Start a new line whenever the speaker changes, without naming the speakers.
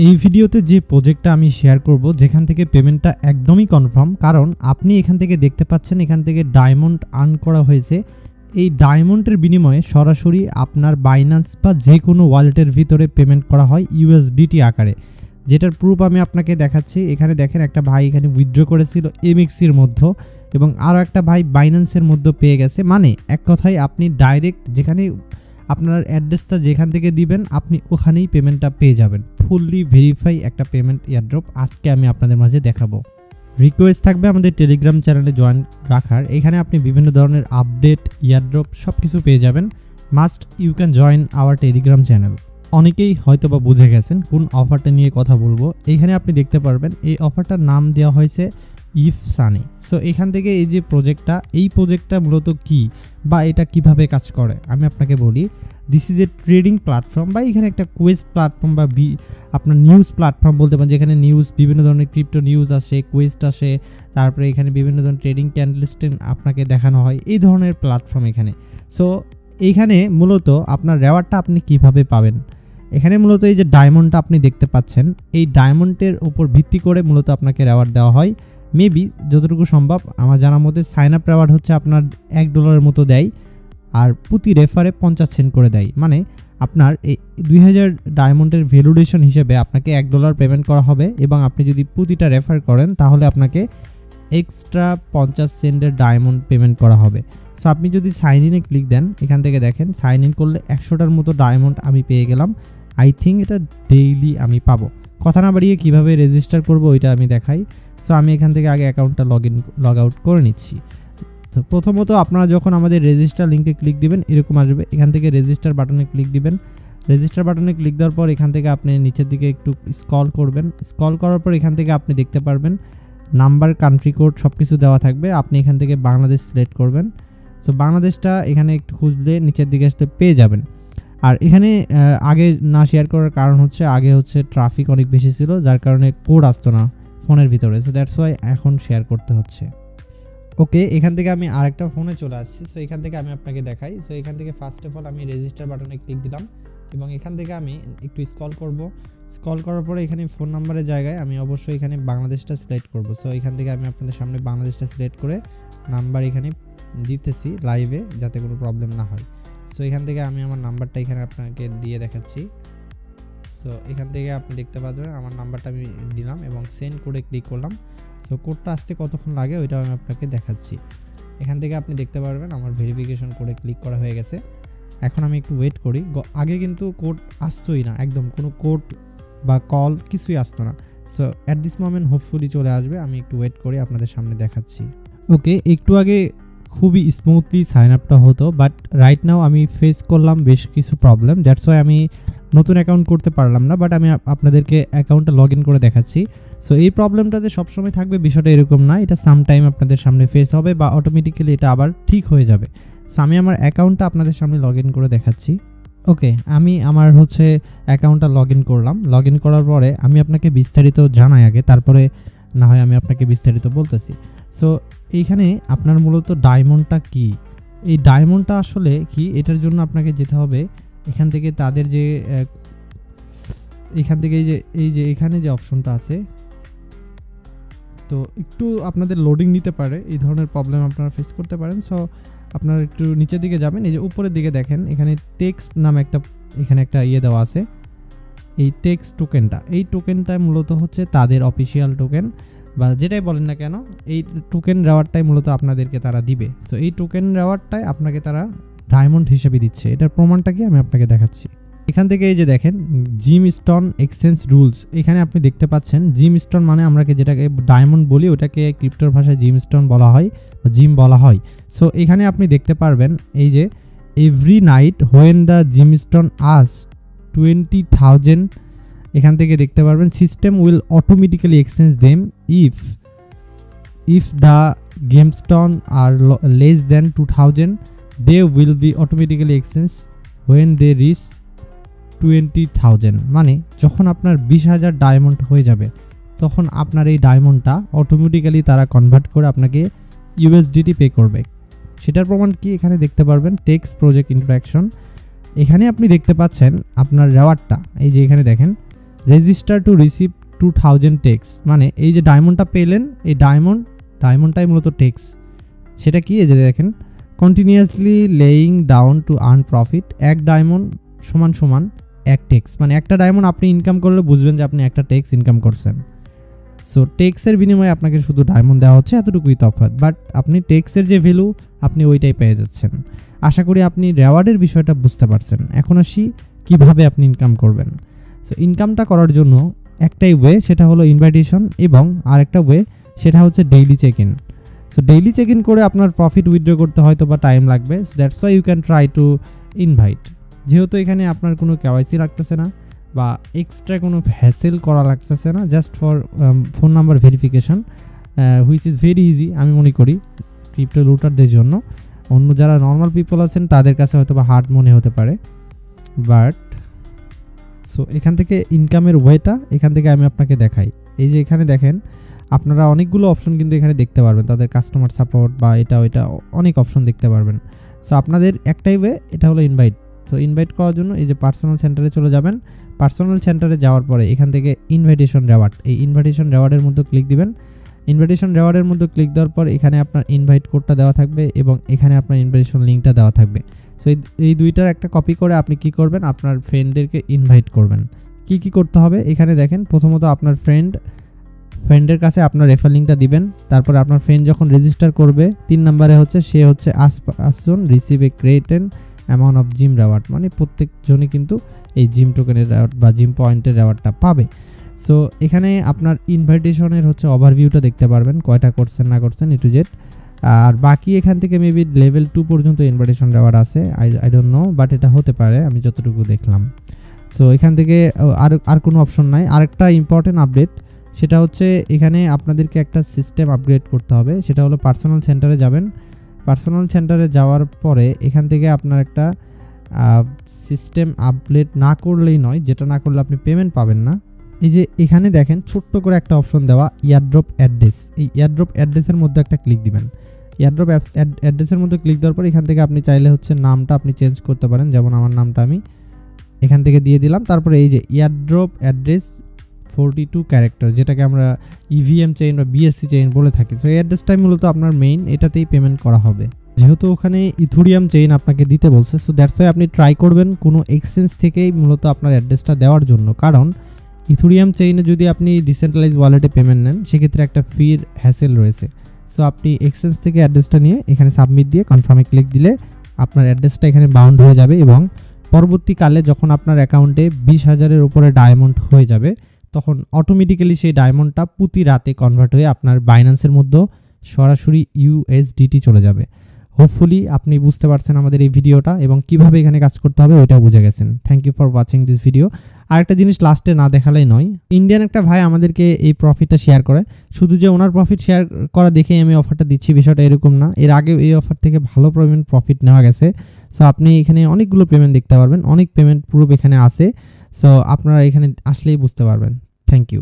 এই ভিডিওতে যে প্রজেক্টটা আমি শেয়ার করব যেখান থেকে পেমেন্টটা একদমই কনফার্ম, কারণ আপনি এখান থেকে দেখতে পাচ্ছেন এখান থেকে ডায়মন্ড আর্ন করা হয়েছে। এই ডায়মন্ডের বিনিময়ে সরাসরি আপনার বাইন্যান্স বা যে কোনো ওয়ালেটের ভিতরে পেমেন্ট করা হয় ইউএসডিটি আকারে, যেটার প্রুফ আমি আপনাকে দেখাচ্ছি। এখানে দেখেন একটা ভাই এখানে উইথড্র করেছিল এমএক্সির মধ্যে এবং আরও একটা ভাই বাইন্যান্সের মধ্যে পেয়ে গেছে। মানে এক কথায় আপনি ডাইরেক্ট যেখানে আপনার অ্যাড্রেসটা যেখান থেকে দিবেন আপনি ওখানেই পেমেন্টটা পেয়ে যাবেন। ফুললি ভেরিফাই একটা পেমেন্ট এয়ারড্রপ আজকে আমি আপনাদের মাঝে দেখাবো। রিকোয়েস্ট থাকবে আমাদের টেলিগ্রাম চ্যানেলে জয়েন রাখার। এখানে আপনি বিভিন্ন ধরনের আপডেট, এয়ারড্রপ সব কিছু পেয়ে যাবেন। Must you can join our Telegram channel. অনেকেই হয়তো বা বুঝে গেছেন কোন অফারটা নিয়ে কথা বলবো। এইখানে আপনি দেখতে পারবেন এই অফারটার নাম দেওয়া হয়েছে ইফ সানি। সো এখান থেকে এই যে প্রজেক্টটা মূলত কি বা এটা কিভাবে কাজ করে আমি আপনাকে বলি। This is a trading platform বা এখানে একটা কোয়েস্ট প্ল্যাটফর্ম বা আপনার নিউজ প্ল্যাটফর্ম বলতে পারেন, যেখানে নিউজ বিভিন্ন ধরনের ক্রিপ্টো নিউজ আসে, কোয়েস্ট আসে, তারপরে এখানে বিভিন্ন ধরনের ট্রেডিং ক্যান্ডেলস্টিক আপনাকে দেখানো হয়, এই ধরনের প্ল্যাটফর্ম এখানে। সো এইখানে মূলত আপনার রেওয়ার্ডটা আপনি কিভাবে পাবেন, এখানে মূলত এই যে ডায়মন্ডটা আপনি দেখতে পাচ্ছেন, এই ডায়মন্ডের উপর ভিত্তি করে মূলত আপনাকে রেওয়ার্ড দেওয়া হয়। মেবি যতটুকু সম্ভব আমার জানার মধ্যে সাইন আপ রেওয়ার্ড হচ্ছে আপনার $1 মতো দেয়, আর প্রতি রেফারে 50 সেন্ট করে দেয়। মানে আপনার এই 2000 ডায়মন্ডের ভ্যালুডেশন হিসেবে আপনাকে $1 পেমেন্ট করা হবে এবং আপনি যদি প্রতিটা রেফার করেন তাহলে আপনাকে এক্সট্রা 50 সেন্টের ডায়মন্ড পেমেন্ট করা হবে। সো আপনি যদি সাইন ইনে ক্লিক দেন, এখান থেকে দেখেন সাইন ইন করলে 100টার মতো ডায়মন্ড আমি পেয়ে গেলাম। আই থিঙ্ক এটা ডেইলি আমি পাবো। কথা না বাড়িয়ে কীভাবে রেজিস্টার করবো ওইটা আমি দেখাই। সো আমি এখান থেকে আগে অ্যাকাউন্টটা লগ আউট করে নিচ্ছি। তো প্রথমত আপনারা যখন আমাদের রেজিস্টার লিঙ্কে ক্লিক দিবেন এরকম আসবে। এখান থেকে রেজিস্টার বাটনে ক্লিক দিবেন। রেজিস্টার বাটনে ক্লিক দেওয়ার পর এখান থেকে আপনি নিচের দিকে একটু স্ক্রল করবেন। স্ক্রল করার পর এখান থেকে আপনি দেখতে পারবেন নাম্বার, কান্ট্রি কোড সব কিছু দেওয়া থাকবে। আপনি এখান থেকে বাংলাদেশ সিলেক্ট করবেন। সো বাংলাদেশটা এখানে একটু খুঁজলে নিচের দিকে আসলে পেয়ে যাবেন। আর এখানে আগে না শেয়ার করার কারণ হচ্ছে আগে হচ্ছে ট্রাফিক অনেক বেশি ছিল, যার কারণে কোড আসতো না ফোনের ভিতরে। সো দ্যাটস ওয়াই এখন শেয়ার করতে হচ্ছে। ওকে, এখান থেকে আমি আরেকটা ফোনে চলে আসছি। সো এখান থেকে আমি আপনাকে দেখাই। সো এখান থেকে ফার্স্ট অফ অল আমি রেজিস্টার বাটনে ক্লিক দিলাম এবং এখান থেকে আমি একটু স্ক্রল করব। স্ক্রল করার পরে এখানে ফোন নাম্বারের জায়গায় আমি অবশ্যই এখানে বাংলাদেশটা সিলেক্ট করব। সো এখান থেকে আমি আপনাদের সামনে বাংলাদেশটা সিলেক্ট করে নাম্বার এখানে দিতেছি লাইভে, যাতে কোনো প্রবলেম না হয়। সো এখান থেকে আমি আমার নাম্বারটা এখানে আপনাকে দিয়ে দেখাচ্ছি। সো এখান থেকে আপনি দেখতে পাচ্ছেন আমার নাম্বারটা আমি দিলাম এবং সেন্ড করে ক্লিক করলাম। সো কোডটা আসতে কতক্ষণ লাগে ওইটাও আমি আপনাকে দেখাচ্ছি। এখান থেকে আপনি দেখতে পারবেন আমার ভেরিফিকেশন করে ক্লিক করা হয়ে গেছে। এখন আমি একটু ওয়েট করি। আগে কিন্তু কোড আসতোই না, একদম কোনো কোড বা কল কিছুই আসতো না। So at this moment hopefully চলে আসবে। আমি একটু ওয়েট করি, আপনাদের সামনে দেখাচ্ছি। ওকে, একটু আগে খুবই স্মুথলি সাইন আপটা হতো, বাট রাইট নাও আমি ফেস করলাম বেশ কিছু প্রবলেম। দ্যাটস ওয়াই আমি নতুন অ্যাকাউন্ট করতে পারলাম না, বাট আমি আপনাদেরকে অ্যাকাউন্টটা লগ ইন করে দেখাচ্ছি। সো এই প্রবলেমটাতে সবসময় থাকবে বিষয়টা এরকম না, এটা সামটাইম আপনাদের সামনে ফেস হবে বা অটোমেটিক্যালি এটা আবার ঠিক হয়ে যাবে। সো আমি আমার অ্যাকাউন্টটা আপনাদের সামনে লগ ইন করে দেখাচ্ছি। ওকে, আমি আমার হচ্ছে অ্যাকাউন্টটা লগ ইন করলাম। লগ ইন করার পরে আমি আপনাকে বিস্তারিত জানাই আগে, তারপরে না হয় আমি আপনাকে বিস্তারিত বলতেছি। সো এইখানে আপনার মূলত ডায়মন্ডটা কি, এই ডায়মন্ডটা আসলে কি, এটার জন্য আপনাকে যেতে হবে এখান থেকে তাদের যে এখান থেকে এই যে এখানে যে অপশনটা আছে, তো একটু আপনাদের লোডিং নিতে পারে, এই ধরনের প্রবলেম আপনারা ফেস করতে পারেন। সো আপনারা একটু নিচের দিকে যাবেন, এই যে উপরের দিকে দেখেন এখানে টেক্স নামে এখানে একটা দেওয়া আছে। এই টেক্স টোকেনটা, এই টোকেনটা মূলত হচ্ছে তাদের অফিসিয়াল টোকেন বা যেটাই বলেন না কেন, এই টোকেন রেওয়ার্ডটাই মূলত আপনাদেরকে তারা দিবে। সো এই টোকেন রেওয়ার্ডটাই আপনাকে তারা ডায়মন্ড হিসেবে দিচ্ছে। এটার প্রমাণটা কি আমি আপনাকে দেখাচ্ছি। এখান থেকে এই যে দেখেন জিম স্টোন এক্সচেঞ্জ রুলস, এখানে আপনি দেখতে পাচ্ছেন জিম স্টোন মানে আমরা যেটাকে ডায়মন্ড বলি ওটাকে ক্রিপ্টোর ভাষায় জিম স্টোন বলা হয়, জিম বলা হয়। সো এখানে আপনি দেখতে পারবেন এই যে every night when the gemstone as 20,000, এখান থেকে দেখতে পারবেন system will automatically exchange them if the gemstone are less than 2000 they will be automatically exchange when they reach 20,000। মানে যখন আপনার 20,000 ডায়মন্ড হয়ে যাবে তখন আপনার এই ডায়মন্ডটা অটোমেটিক্যালি তারা কনভার্ট করে আপনাকে ইউএসডিটি পে করবে। সেটার প্রমাণ কি এখানে দেখতে পারবেন টেক্স প্রজেক্ট ইন্টারাকশন। এখানে আপনি দেখতে পাচ্ছেন আপনার রেওয়ার্ডটা, এই যে এখানে দেখেন রেজিস্টার টু রিসিভ 2000 টেক্স, মানে এই যে ডায়মন্ডটা পেলেন, এই ডায়মন্ডটাই মূলত টেক্স। সেটা কি, এই যে দেখেন, continuously laying down to earn profit, এক ডায়মন্ড সমান সমান এক টেক্স, মানে একটা ডায়মন্ড আপনি ইনকাম করলে বুঝবেন যে আপনি একটা টেক্স ইনকাম করছেন। সো টেক্সের বিনিময়ে আপনাকে শুধু ডায়মন্ড দেওয়া হচ্ছে, এতটুকুই তফাৎ, বাট আপনি টেক্সের যে ভ্যালু আপনি ওইটাই পেয়ে যাচ্ছেন। আশা করি আপনি রেওয়ার্ডের বিষয়টা বুঝতে পারছেন। এখন আসি কিভাবে আপনি ইনকাম করবেন। সো ইনকামটা করার জন্য একটাই ওয়ে, সেটা হলো ইনভাইটেশন, এবং আরেকটা ওয়ে সেটা হচ্ছে daily check in. So daily check in করে আপনার প্রফিট উইথড্র করতে হয়তো বা টাইম লাগবে, so that's why you can try to invite. যেহেতু এখানে আপনার কোনো কেওয়াইসি লাগতেছে না বা এক্সট্রা কোনো হ্যাসেল করা লাগতেছে না, just for phone number verification, which is very easy আমি মনে করি ক্রিপ্টো লুটারদের জন্য। অন্য যারা নর্মাল পিপল আছেন তাদের কাছে হয়তো বা হার্ড মনে হতে পারে, বাট সো এখান থেকে ইনকামের ওয়েটা এখান থেকে আমি আপনাকে দেখাই। এই যে এখানে দেখেন, আপনারা অনেকগুলো অপশন কিন্তু এখানে দেখতে পারবেন, তাদের কাস্টমার সাপোর্ট বা এটা ওইটা অনেক অপশন দেখতে পারবেন। সো আপনাদের একটাই ওয়ে, এটা হলো ইনভাইট। সো ইনভাইট করার জন্য এই যে পার্সোনাল সেন্টারে চলে যাবেন। পার্সোনাল সেন্টারে যাওয়ার পরে এখান থেকে ইনভাইটেশন রেওয়ার্ড, এই ইনভাইটেশন রেওয়ার্ডের মধ্যে ক্লিক দিবেন। ইনভাইটেশন রেওয়ার্ডের মধ্যে ক্লিক দেওয়ার পর এখানে আপনার ইনভাইট কোডটা দেওয়া থাকবে এবং এখানে আপনার ইনভাইটেশন লিঙ্কটা দেওয়া থাকবে। সো এই দুইটার একটা কপি করে আপনি কি করবেন, আপনার ফ্রেন্ডদেরকে ইনভাইট করবেন। কি করতে হবে এখানে দেখেন, প্রথমত আপনার ফ্রেন্ডের কাছে আপনার রেফার লিঙ্কটা দিবেন। তারপরে আপনার ফ্রেন্ড যখন রেজিস্টার করবে 3 নম্বরে হচ্ছে সে হচ্ছে আসুন receive a certain amount of gem reward, মানে প্রত্যেকজনই কিন্তু এই জিম টোকেনের রেওয়ার্ড বা জিম পয়েন্টের রেওয়ার্ডটা পাবে। সো এখানে আপনার ইনভাইটেশনের হচ্ছে ওভারভিউটা দেখতে পারবেন, কয়টা করছেন না করছেন এ টু জেড। আর বাকি এখান থেকে মেবি লেভেল 2 পর্যন্ত ইনভাইটেশন রেওয়ার্ড আছে, আই ডোন্ট নো, বাট এটা হতে পারে আমি যতটুকু দেখলাম। সো এখান থেকে আর কোনো অপশন নাই। আরেকটা ইম্পর্টেন্ট আপডেট, সেটা হচ্ছে এখানে আপনাদেরকে একটা সিস্টেম আপগ্রেড করতে হবে, সেটা হলো পার্সোনাল সেন্টারে যাবেন। পার্সোনাল সেন্টারে যাওয়ার পরে এখান থেকে আপনার একটা সিস্টেম আপডেট না করলেই নয়, যেটা না করলে আপনি পেমেন্ট পাবেন না। এই যে এখানে দেখেন ছোট্ট করে একটা অপশন দেওয়া, ইয়ারড্রপ অ্যাড্রেস। এই ইয়ারড্রপ অ্যাড্রেসের মধ্যে একটা ক্লিক দিবেন। ইয়ারড্রপ অ্যাড্রেসের মধ্যে ক্লিক দেওয়ার পর এখান থেকে আপনি চাইলে হচ্ছে নামটা আপনি চেঞ্জ করতে পারেন, যেমন আমার নামটা আমি এখান থেকে দিয়ে দিলাম। তারপরে এই যে ইয়ারড্রপ অ্যাড্রেস 42 ক্যারেক্টার, যেটাকে আমরা ইভিএম চেইন বা বিএসসি চেইন বলে থাকি। সো এই অ্যাড্রেসটাই মূলত আপনার মেইন, এটাতেই পেমেন্ট করা হবে। যেহেতু ওখানে ইথুরিয়াম চেইন আপনাকে দিতে বলছে, সো দ্যাটস ওয়াই আপনি ট্রাই করবেন কোনো এক্সচেঞ্জ থেকেই মূলত আপনার অ্যাড্রেসটা দেওয়ার জন্য, কারণ ইথুরিয়াম চেইনে যদি আপনি ডিসেন্ট্রালাইজ ওয়ালেটে পেমেন্ট নেন সেক্ষেত্রে একটা ফির হ্যাসেল রয়েছে। সো আপনি এক্সচেঞ্জ থেকে অ্যাড্রেসটা নিয়ে এখানে সাবমিট দিয়ে কনফার্মে ক্লিক দিলে আপনার অ্যাড্রেসটা এখানে বাউন্ড হয়ে যাবে, এবং পরবর্তীকালে যখন আপনার অ্যাকাউন্টে 20,000-এর উপরে ডায়মন্ড হয়ে যাবে তখন অটোমেটিক্যালি সেই ডায়মন্ডটা প্রতি রাতে কনভার্ট হয়ে আপনার বাইন্যান্সের মধ্যে সরাসরি ইউএসডিটি চলে যাবে। হোপফুলি আপনি বুঝতে পারছেন আমাদের এই ভিডিওটা এবং কিভাবে এখানে কাজ করতে হবে ওইটাও বুঝে গেছেন। Thank you for watching this video. আরেকটা জিনিস লাস্টে না দেখালেই নয়, ইন্ডিয়ান একটা ভাই আমাদেরকে এই প্রফিটটা শেয়ার করে, শুধু যে ওনার প্রফিট শেয়ার করা দেখেই আমি অফারটা দিচ্ছি বিষয়টা এরকম না, এর আগে এই অফার থেকে ভালো পরিমাণ প্রফিট নেওয়া গেছে। সো আপনি এখানে অনেকগুলো পেমেন্ট দেখতে পারবেন, অনেক পেমেন্ট প্রুফ এখানে আছে। সো আপনারা এখানে আসলেই বুঝতে পারবেন। Thank you.